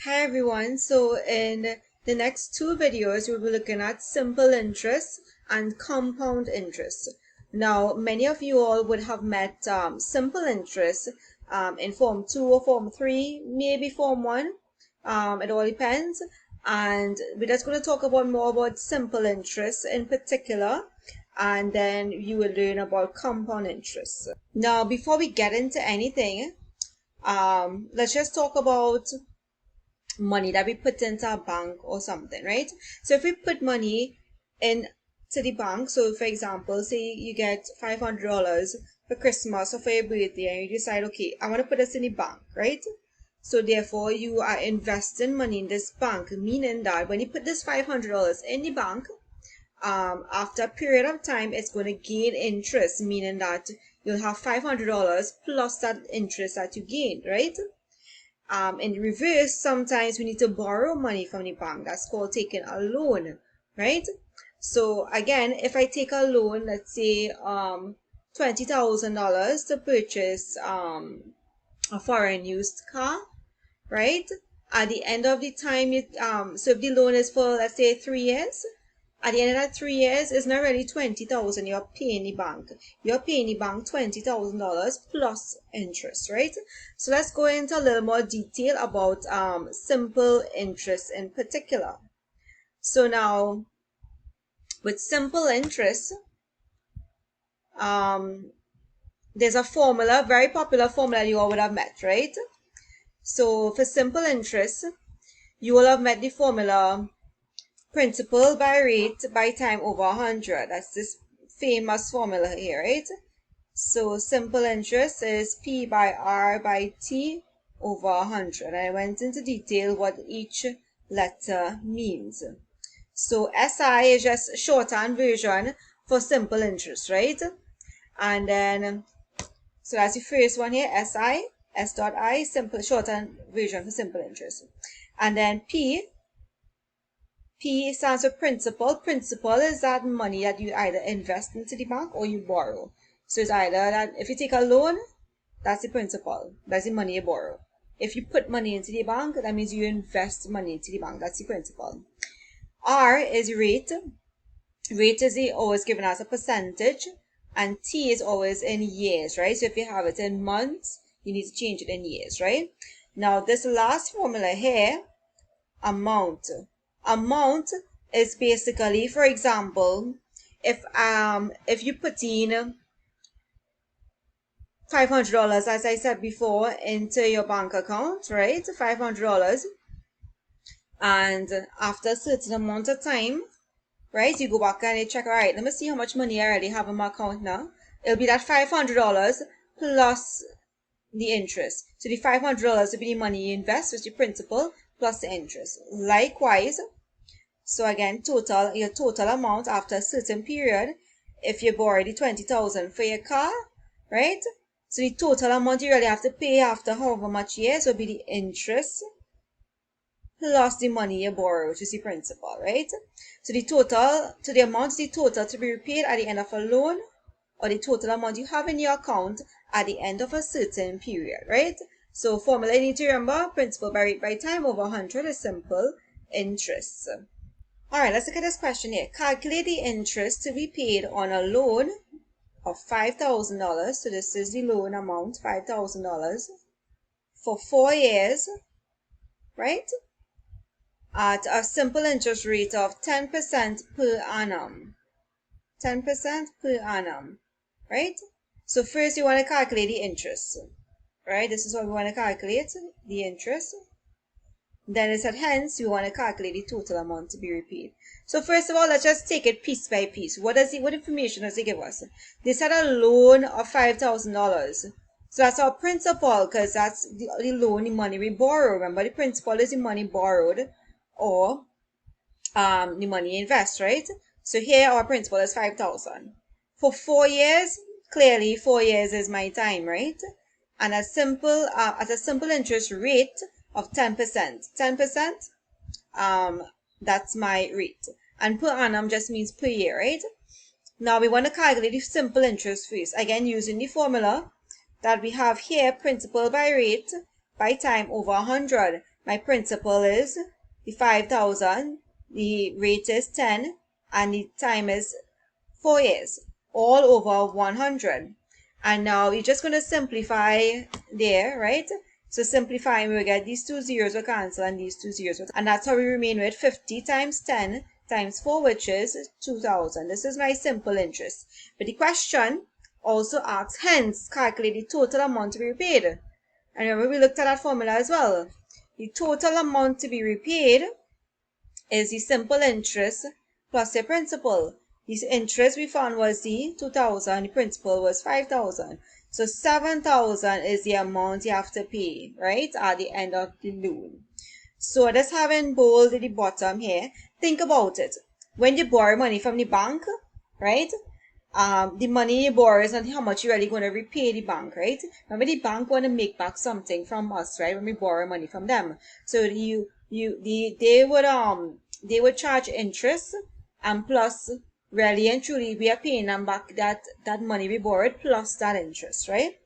Hi everyone, so in the next two videos we'll be looking at simple interest and compound interest. Now many of you all would have met simple interest in Form 2 or Form 3, maybe Form 1, it all depends, and we're just going to talk about more about simple interest in particular, and then you will learn about compound interest. Now before we get into anything, let's just talk about money that we put into a bank or something, right? So if we put money in to the bank, so for example, say you get $500 for Christmas or for your birthday, and you decide, okay, I want to put this in the bank, right? So therefore, you are investing money in this bank, meaning that when you put this $500 in the bank, after a period of time, it's going to gain interest, meaning that you'll have $500 plus that interest that you gained, right? In reverse, sometimes we need to borrow money from the bank. That's called taking a loan, right? So again, if I take a loan, let's say $20,000 to purchase a foreign used car, right? At the end of the time, so if the loan is for, let's say, 3 years, at the end of that 3 years, it's not really 20,000 you're paying the bank. You're paying the bank $20,000 plus interest, right? So let's go into a little more detail about simple interest in particular. So now, with simple interest, there's a formula, very popular formula you all would have met, right? So for simple interest, you will have met the formula principal by rate by time over 100. That's this famous formula here, right? So simple interest is P by R by T over 100. I went into detail what each letter means. So SI is just shorthand version for simple interest, right? And then, so that's the first one here, SI, S dot I, simple shorthand version for simple interest. And then P stands for principal. Principal is that money that you either invest into the bank or you borrow. So it's either that if you take a loan, that's the principal. That's the money you borrow. If you put money into the bank, that means you invest money into the bank. That's the principal. R is rate. Rate is always given as a percentage. And T is always in years, right? So if you have it in months, you need to change it in years, right? Now this last formula here, amount. Amount is basically, for example, if you put in $500, as I said before, into your bank account, right? $500, and after a certain amount of time, right, you go back and you check, all right, let me see how much money I already have in my account now. It'll be that $500 plus the interest. So the $500 will be the money you invest, which is the principal, plus the interest. Likewise, so again, your total amount after a certain period, if you borrow the 20,000 for your car, right? So the total amount you really have to pay after however much years will be the interest plus the money you borrow, which is the principal, right? So the amount is the total to be repaid at the end of a loan, or the total amount you have in your account at the end of a certain period, right? So formula you need to remember, principal by rate by time over 100 is simple interest. All right, let's look at this question here. Calculate the interest to be paid on a loan of $5,000. So this is the loan amount, $5,000 for 4 years, right? At a simple interest rate of 10% per annum. 10% per annum, right? So first you want to calculate the interest, right? This is what we want to calculate, the interest. Then it said, hence, you want to calculate the total amount to be repaid. So first of all, let's just take it piece by piece. What information does it give us? They said a loan of $5,000. So that's our principal, because that's the loan, the money we borrow. Remember, the principal is the money borrowed or the money you invest, right? So here our principal is 5,000. For 4 years, clearly 4 years is my time, right? And at a simple interest rate of 10%. 10%, that's my rate. And per annum just means per year, right? Now we want to calculate the simple interest first. Again, using the formula that we have here, principal by rate by time over 100. My principal is the 5,000, the rate is 10, and the time is 4 years, all over 100. And now you're just going to simplify there, right? So simplifying, we get these two zeros will cancel and these two zeros will, and that's how we remain with 50 times 10 times 4, which is 2,000. This is my simple interest. But the question also asks, hence, calculate the total amount to be repaid. And remember, we looked at that formula as well. The total amount to be repaid is the simple interest plus your principal. The interest we found was the 2,000, the principal was 5,000. So 7,000 is the amount you have to pay, right, at the end of the loan. So let's have in bold at the bottom here. Think about it. When you borrow money from the bank, right, the money you borrow is not how much you're really going to repay the bank, right? Remember, the bank want to make back something from us, right, when we borrow money from them. So they would charge interest, and plus, really and truly, we are paying them back that money we borrowed plus that interest, right?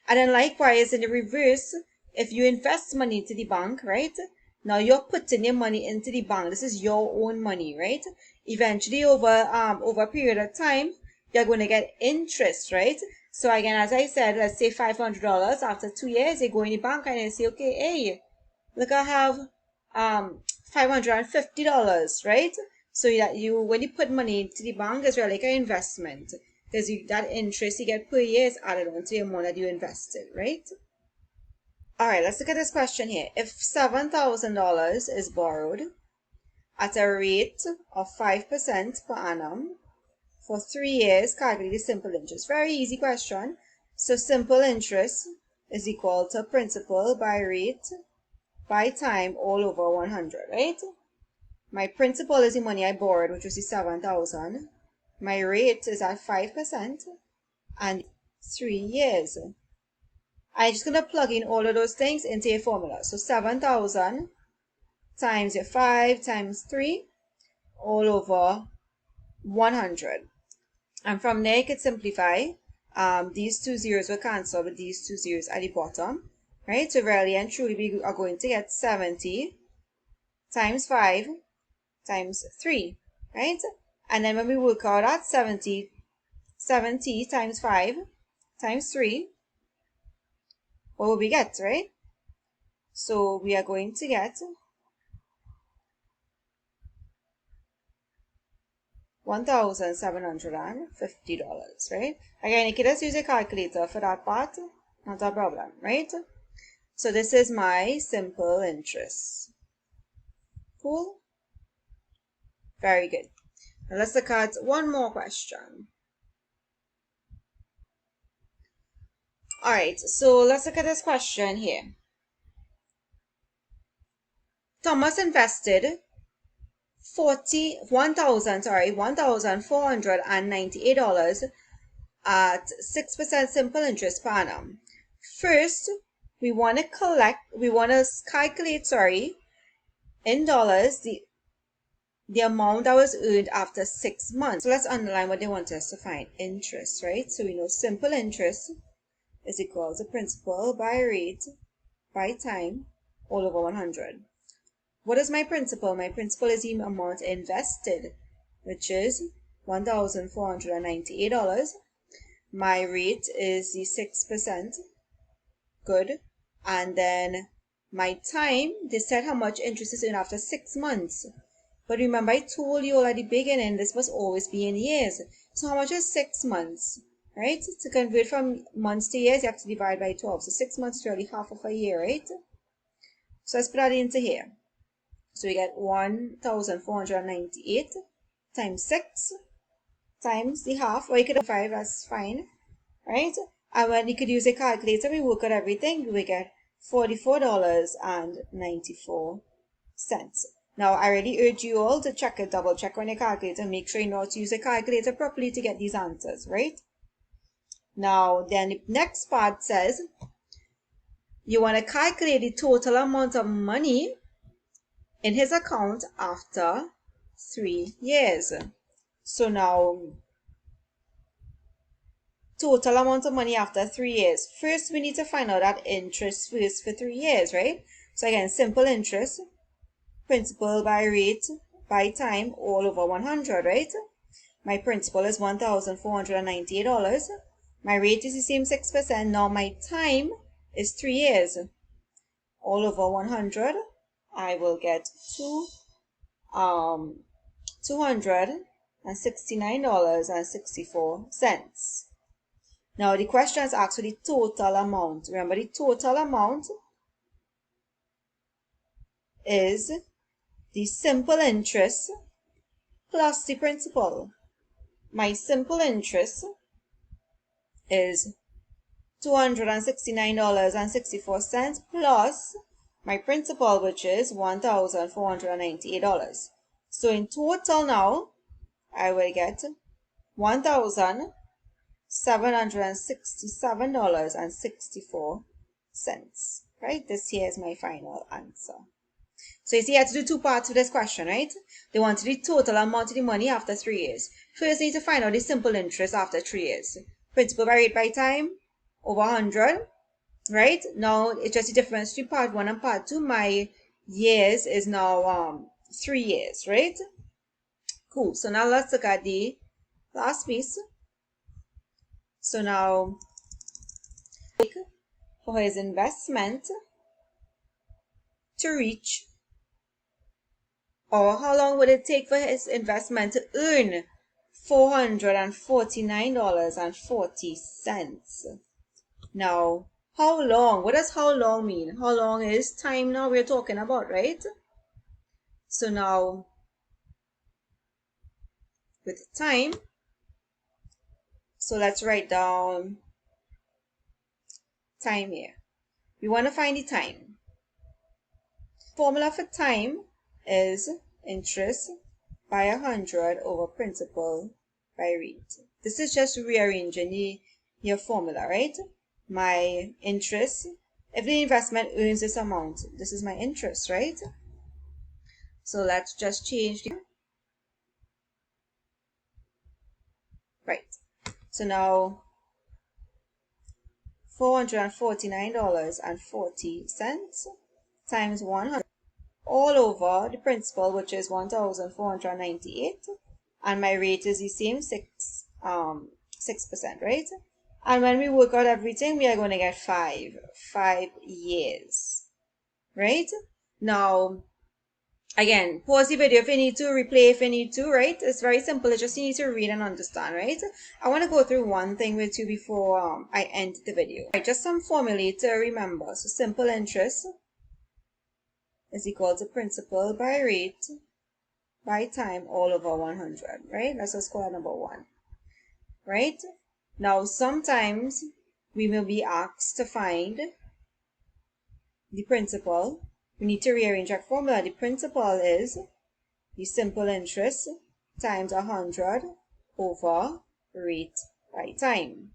And then likewise, in the reverse, if you invest money into the bank, right, now you're putting your money into the bank. This is your own money, right? Eventually, over a period of time, you're going to get interest, right? So again, as I said, let's say $500. After 2 years, you go in the bank and you say, okay, hey, look, I have $550, right? So that when you put money into the bank, it's really like an investment, because that interest you get per year is added on to the amount that you invested, right? All right, let's look at this question here. If $7,000 is borrowed at a rate of 5% per annum for 3 years, calculate the simple interest. Very easy question. So simple interest is equal to principal by rate by time all over 100, right? My principal is the money I borrowed, which was the 7,000. My rate is at 5% and 3 years. I'm just going to plug in all of those things into a formula. So 7,000 times your 5 times 3 all over 100. And from there, you could simplify. These two zeros will cancel with these two zeros at the bottom, right? So really and truly, we are going to get 70 times 5 times 3, right? And then when we work out that 70 times 5 times 3, what will we get, right? So we are going to get $1,750, right? Again, you can just use a calculator for that part, not a problem, right? So this is my simple interest. Cool? Very good. Now let's look at one more question. All right, so let's look at this question here. Thomas invested $1,498 at 6% simple interest per annum. First, we want to calculate, in dollars, the amount that was earned after 6 months. So let's underline what they want us to find. Interest, right? So we know simple interest is equal to principal by rate by time all over 100. What is my principal? My principal is the amount invested, which is $1,498. My rate is the 6%. Good. And then my time, they said how much interest is earned after 6 months. But remember, I told you all at the beginning, this must always be in years. So how much is 6 months, right? To convert from months to years, you have to divide by 12. So 6 months is really half of a year, right? So let's put that into here. So we get 1,498 times 6 times the half, or you could have 5, that's fine, right? And when you could use a calculator, we work out everything, we get $44.94. Now, I really urge you all to double check on your calculator, make sure you know how to use a calculator properly to get these answers, right? Now, then the next part says, you want to calculate the total amount of money in his account after 3 years. So now, total amount of money after 3 years. First, we need to find out that interest first for 3 years, right? So again, simple interest, principal by rate by time all over 100, right? My principal is $1,498. My rate is the same 6%. Now my time is 3 years. All over 100, I will get $269.64. Now the question is asked for the total amount. Remember, the total amount is the simple interest plus the principal. My simple interest is $269.64 plus my principal, which is $1,498. So in total now, I will get $1,767.64. Right? This here is my final answer. So you see, I had to do two parts to this question, right? They wanted the total amount of the money after 3 years. First, you need to find out the simple interest after 3 years. Principal by rate by time over 100, right? Now, it's just the difference between part 1 and part 2. My years is now 3 years, right? Cool. So now let's look at the last piece. So now, for his investment to reach, or how long would it take for his investment to earn $449.40? Now, how long? What does how long mean? How long is time now we're talking about, right? So now, with time, so let's write down time here. We want to find the time. Formula for time is interest by 100 over principal by rate. This is just rearranging your formula, right? My interest, if the investment earns this amount, this is my interest, right? So let's just change the, right. So now $449.40 times 100 all over the principal, which is 1,498, and my rate is the same 6%, right? And when we work out everything, we are going to get 5 years, right? Now, again, pause the video if you need to, replay if you need to, right? It's very simple. It's just you need to read and understand, right? I want to go through one thing with you before I end the video. Right, just some formulae to remember. So simple interest is equal to principal by rate by time all over 100, right? Let's just call that number 1, right? Now, sometimes we will be asked to find the principal. We need to rearrange our formula. The principal is the simple interest times 100 over rate by time.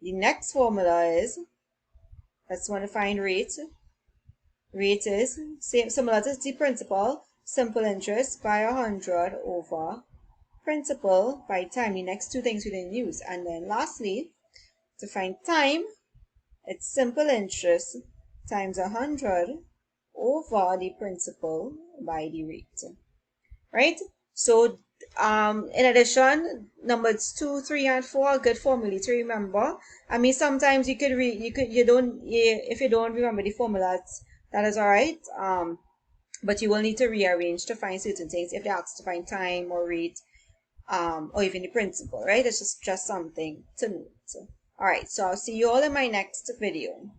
The next formula is, let's want to find rate. Rate is similar to the principal, simple interest by 100 over principal by time. The next two things we didn't use. And then lastly, to find time, it's simple interest times 100 over the principal by the rate, right? So in addition, numbers 2, 3, and 4 are good formulae to remember. I mean, sometimes if you don't remember the formulas, that is all right. But you will need to rearrange to find certain things if they ask to find time or rate, or even the principal, right? It's just something to note. All right, so I'll see you all in my next video.